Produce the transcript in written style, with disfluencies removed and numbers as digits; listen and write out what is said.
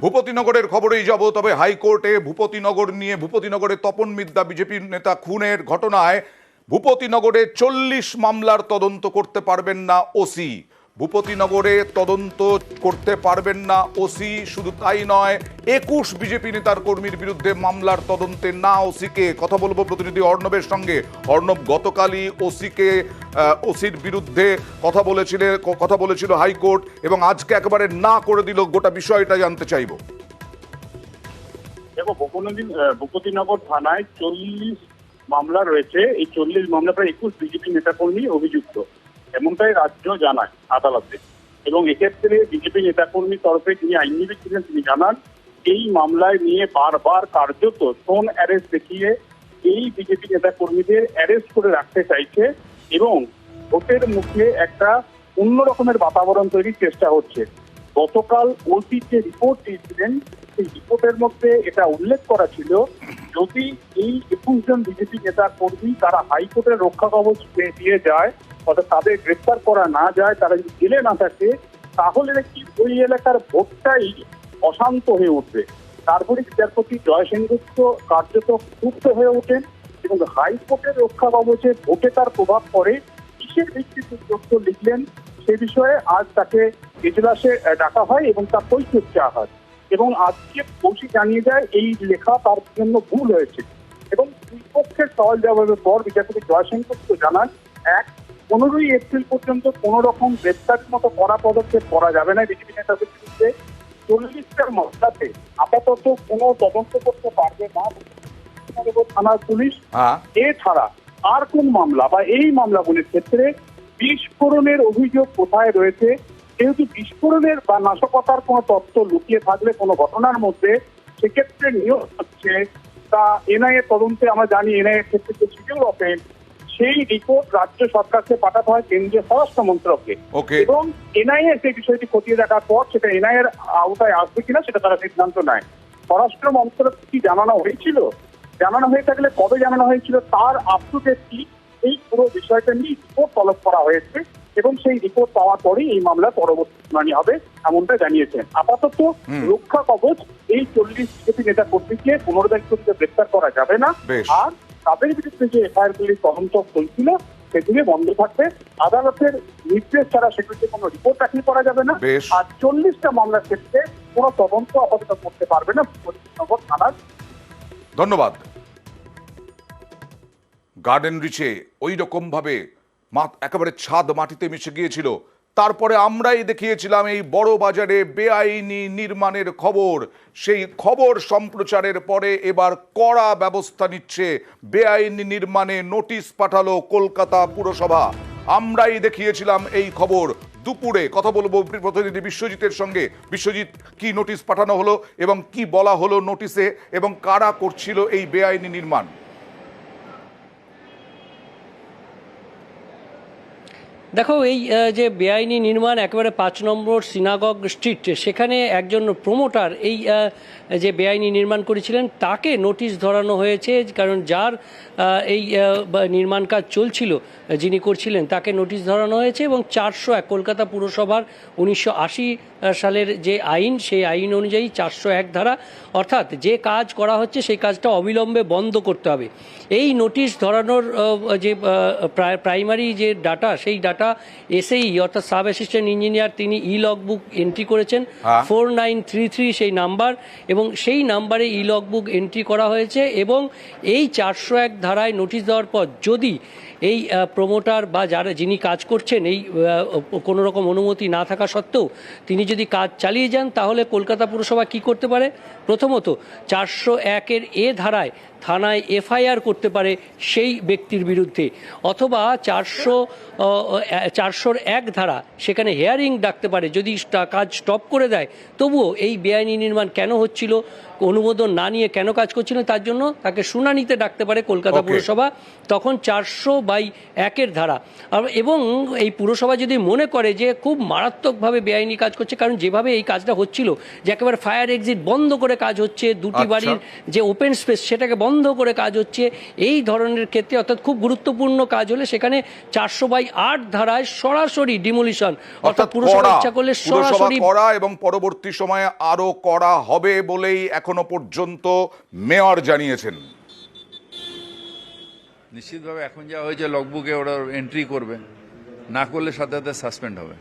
ভূপতিনগরের খবরেই যাব, তবে হাইকোর্টে ভূপতিনগর নিয়ে, ভূপতিনগরে তপন মিদ্যা বিজেপির নেতা খুনের ঘটনায় ভূপতিনগরে 40 মামলার তদন্ত করতে পারবেন না ওসি। ভূপতিনগরে তদন্ত করতে পারবেন না ওসি, শুধু তাই নয় 21 বিজেপি নেতার কর্মীর বিরুদ্ধে মামলার তদন্তে না ওসিকে। কথা বলবো প্রতিনিধি অর্ণবের সঙ্গে। অর্ণব, গতকালই ওসির বিরুদ্ধে কথা বলেছিল হাইকোর্ট এবং আজকে একেবারে না করে দিল। গোটা বিষয়টা জানতে চাইবো। দেখো, ভূপতিনগর থানায় 40 মামলা রয়েছে। এই 40 মামলা প্রায় 21 বিজেপি নেতাকর্মী অভিযুক্ত, এমনটাই রাজ্য জানায় আদালতে। এবং এক্ষেত্রে বিজেপি নেতাকর্মীর তরফে যিনি আইনজীবী ছিলেন তিনি জানান, এই মামলায় নিয়ে বারবার কার্যত ফোন অ্যারেস্ট দেখিয়ে এই বিজেপি নেতাকর্মীদের অ্যারেস্ট করে রাখতে চাইছে এবং ভোটের মুখে একটা অন্য রকমের বাতাবরণ তৈরির চেষ্টা হচ্ছে। গতকাল ওসি যে রিপোর্ট দিয়েছিলেন সেই রিপোর্টের মধ্যে এটা উল্লেখ করা ছিল, যদি এই 21 জন বিজেপি নেতা কর্মী তারা হাইকোর্টের রক্ষা কবচ দিয়ে যায়, অর্থাৎ তাদের গ্রেফতার করা না যায়, তারা যদি জেলে না থাকে, তাহলে নাকি ওই এলাকার ভোটটাই অশান্ত হয়ে উঠবে। তারপরে বিচারপতি জয় সেনগুপ্ত কার্যত ক্ষুব্ধ হয়ে ওঠেন এবং হাইকোর্টের রক্ষা কবচে ভোটে তার প্রভাব পড়ে কিসের ভিত্তিতে তথ্য লিখলেন সে বিষয়ে আজ তাকে এজলাসে ডাকা হয় এবং তার কৈফিয়ত চাওয়া হয়। এবং আজকে ওসি জানিয়ে যায় এই লেখা তার জন্য ভুল হয়েছে। এবং দুই পক্ষের সওয়াল জবাবের পর বিচারপতি জয় সেনগুপ্ত জানান, 15ই এপ্রিল পর্যন্ত কোন রকম গ্রেপ্তারের মতো কড়া পদক্ষেপ করা যাবে না বিজেপি নেতাদের বিরুদ্ধে। 40টার মামলাতে আপাতত কোনো তদন্ত করতে পারবে না থানার পুলিশ। এছাড়া আর কোন মামলা বা এই মামলাগুলির ক্ষেত্রে বিস্ফোরণের অভিযোগ কোথায় রয়েছে, যেহেতু বিস্ফোরণের বা নাশকতার কোনো তথ্য লুকিয়ে থাকলে কোনো ঘটনার মধ্যে, সেক্ষেত্রে নিয়োগ হচ্ছে তা এনআইএ তদন্তে। আমরা জানি এনআইএর ক্ষেত্রে যে শিডিউল অফেন্স, সেই রিপোর্ট রাজ্য সরকারকে পাঠাতে হয় কেন্দ্রীয় স্বরাষ্ট্র মন্ত্রককে। এবং এনআইএ সেই বিষয়টি খতিয়ে দেখার পর সেটা এনআইএর আওতায় আসবে কিনা সেটা তারা সিদ্ধান্ত নেয়। স্বরাষ্ট্র মন্ত্রক কি জানানো হয়েছিল, জানানো হয়ে থাকলে কবে জানানো হয়েছিল, তার আপ টু ডেট কি, এই পুরো বিষয়টা নিয়ে রিপোর্ট তলব করা হয়েছে এবং সেই রিপোর্ট পাওয়ার পরেই এই মামলার পরবর্তী শুনানি হবে, এমনটা জানিয়েছেন। আপাতত রক্ষা কবচ এই 40 বিজেপি নেতা কর্মীকে পুনর্দায়িত্ব গ্রেফতার করা যাবে না, আর তাদের বিরুদ্ধে যে এফআইআর গুলির তদন্ত চলছিল সেগুলি বন্ধ থাকবে। আদালতের নির্দেশ ছাড়া সেগুলিতে কোনো রিপোর্ট দাখিল করা যাবে না। আর 40টা মামলার ক্ষেত্রে কোনো তদন্ত আপাতত করতে পারবে না ভূপতিনগর থানার। ধন্যবাদ। গার্ডেন রিচে ওই রকম ভাবে একেবারে ছাদ মাটিতে মিশে গিয়েছিল। তারপরে আমরাই দেখিয়েছিলাম এই বড় বাজারে বেআইনি নির্মাণের খবর। সেই খবর সম্প্রচারের পরে এবার কড়া ব্যবস্থা নিচ্ছে। বেআইনি নির্মাণে নোটিশ পাঠালো কলকাতা পুরসভা। আমরাই দেখিয়েছিলাম এই খবর। দুপুরে কথা বলবো প্রতিনিধি বিশ্বজিতের সঙ্গে। বিশ্বজিৎ, কি নোটিশ পাঠানো হলো এবং কি বলা হলো নোটিশে, এবং কারা করছিল এই বেআইনি নির্মাণ? দেখো, এই যে বেআইনি নির্মাণ একেবারে 5 নম্বর সিনাগগ স্ট্রিট, সেখানে একজন প্রমোটার এই যে বেআইনি নির্মাণ করেছিলেন তাকে নোটিশ ধরানো হয়েছে। কারণ যার এই নির্মাণ কাজ চলছিল, যিনি করছিলেন, তাকে নোটিশ ধরানো হয়েছে এবং 401 কলকাতা পুরসভার 1980 সালের যে আইন, সেই আইন অনুযায়ী 401 ধারা, অর্থাৎ যে কাজ করা হচ্ছে সেই কাজটা অবিলম্বে বন্ধ করতে হবে। এই নোটিশ ধরানোর যে প্রাইমারি যে ডাটা, সেই ডাটা এসেই অর্থাৎ সাব অ্যাসিস্ট্যান্ট ইঞ্জিনিয়ার তিনি লগবুক এন্ট্রি করেছেন 4933 সেই নাম্বার, এবং সেই নাম্বারে লগবুক এন্ট্রি করা হয়েছে। এবং এই 401 ধারায় নোটিশ দেওয়ার পর যদি এই প্রমোটার বা যিনি কাজ করছেন, এই কোনো রকম অনুমতি না থাকা সত্ত্বেও তিনি যদি কাজ চালিয়ে যান, তাহলে কলকাতা পুরসভা কি করতে পারে? প্রথমত 401-এর ধারায় থানায় এফআইআর করতে পারে সেই ব্যক্তির বিরুদ্ধে, অথবা 401 ধারা, সেখানে হিয়ারিং ডাকতে পারে। যদি কাজ স্টপ করে দেয়, তবুও এই বেআইনি নির্মাণ কেন হচ্ছিল, অনুমোদন না নিয়ে কেন কাজ করছিলেন তার জন্য তাকে শুনানিতে ডাকতে পারে কলকাতা Okay. পুরসভা, তখন 400/1 ধারা। এবং এই পুরসভা যদি মনে করে যে খুব মারাত্মকভাবে বেআইনি কাজ করছে, কারণ যেভাবে এই কাজটা হচ্ছিল যে একেবারে ফায়ার এক্সিট বন্ধ করে কাজ হচ্ছে, দুটি আচ্ছা। বাড়ির যে ওপেন স্পেস সেটাকে বন্ধ করে কাজ হচ্ছে, এই ধরনের ক্ষেত্রে অর্থাৎ খুব গুরুত্বপূর্ণ কাজ হলে সেখানে 400/8 ধারায় সরাসরি ডিমোলিশন, অর্থাৎ পুরসভা কড়া, ইচ্ছা করলে পুরসভা সরাসরি করা এবং পরবর্তী সময়ে আরো করা হবে বলেই এখনো পর্যন্ত মেয়র জানিয়েছেন। নিশ্চিতভাবে এখন যা হয়েছে লগবুকে ওরা এন্ট্রি করবে, না করলে সাথে সাথে সাসপেন্ড হবে।